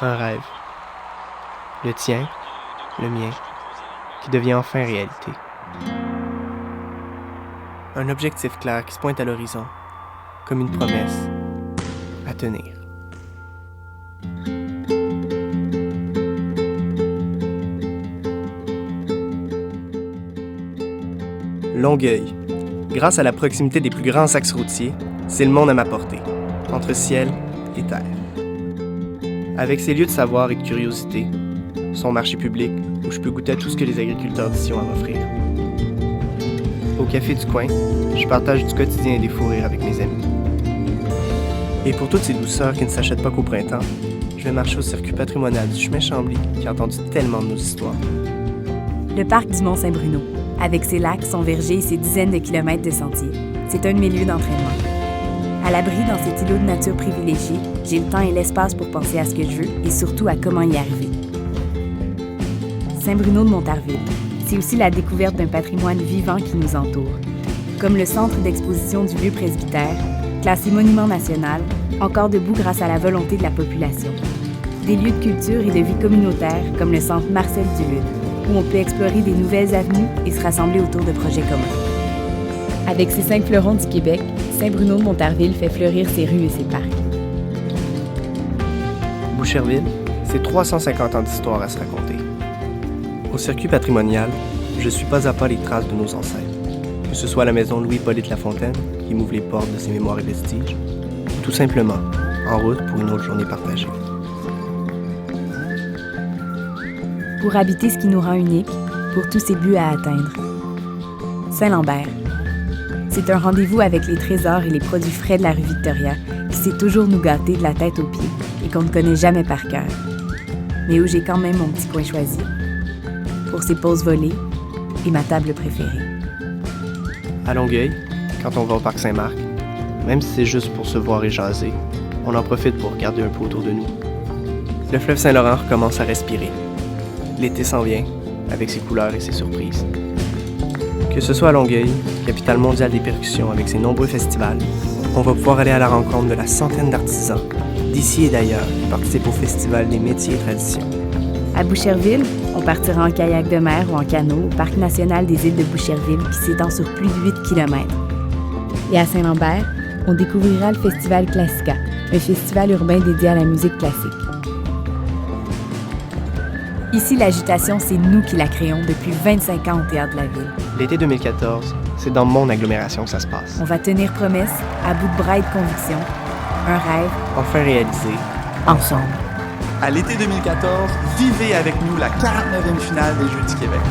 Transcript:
Un rêve. Le tien, le mien, qui devient enfin réalité. Un objectif clair qui se pointe à l'horizon, comme une promesse à tenir. Longueuil. Grâce à la proximité des plus grands axes routiers, c'est le monde à ma portée, entre ciel et terre. Avec ses lieux de savoir et de curiosité, son marché public où je peux goûter à tout ce que les agriculteurs d'ici ont à m'offrir. Au café du coin, je partage du quotidien et des fous rires avec mes amis. Et pour toutes ces douceurs qui ne s'achètent pas qu'au printemps, je vais marcher au circuit patrimonial du chemin Chambly qui a entendu tellement de nos histoires. Le parc du Mont-Saint-Bruno, avec ses lacs, son verger et ses dizaines de kilomètres de sentiers, c'est un de mes lieux d'entraînement. À l'abri dans cet îlot de nature privilégié, j'ai le temps et l'espace pour penser à ce que je veux et surtout à comment y arriver. Saint-Bruno de Montarville, c'est aussi la découverte d'un patrimoine vivant qui nous entoure, comme le centre d'exposition du vieux presbytère, classé monument national, encore debout grâce à la volonté de la population. Des lieux de culture et de vie communautaire comme le centre Marcel Duluth, où on peut explorer des nouvelles avenues et se rassembler autour de projets communs. Avec ses 5 fleurons du Québec, Saint-Bruno de Montarville fait fleurir ses rues et ses parcs. Boucherville, c'est 350 ans d'histoire à se raconter. Au circuit patrimonial, je suis pas à pas les traces de nos ancêtres, que ce soit la maison Louis-Hippolyte Lafontaine, qui m'ouvre les portes de ses mémoires et vestiges, ou tout simplement en route pour une autre journée partagée. Pour habiter ce qui nous rend uniques, pour tous ces buts à atteindre. Saint-Lambert. C'est un rendez-vous avec les trésors et les produits frais de la rue Victoria qui sait toujours nous gâter de la tête aux pieds et qu'on ne connaît jamais par cœur. Mais où j'ai quand même mon petit coin choisi pour ses pauses volées et ma table préférée. À Longueuil, quand on va au parc Saint-Marc, même si c'est juste pour se voir et jaser, on en profite pour regarder un peu autour de nous. Le fleuve Saint-Laurent recommence à respirer. L'été s'en vient, avec ses couleurs et ses surprises. Que ce soit à Longueuil, capitale mondiale des percussions avec ses nombreux festivals, on va pouvoir aller à la rencontre de la centaine d'artisans, d'ici et d'ailleurs, qui participent au Festival des métiers et traditions. À Boucherville, on partira en kayak de mer ou en canot au Parc national des îles de Boucherville qui s'étend sur plus de 8 km. Et à Saint-Lambert, on découvrira le Festival Classica, un festival urbain dédié à la musique classique. Ici, l'agitation, c'est nous qui la créons depuis 25 ans au Théâtre de la Ville. L'été 2014, c'est dans mon agglomération que ça se passe. On va tenir promesse, à bout de bras et de conviction, un rêve, Enfin réalisé, ensemble. À l'été 2014, vivez avec nous la 49e finale des Jeux du Québec.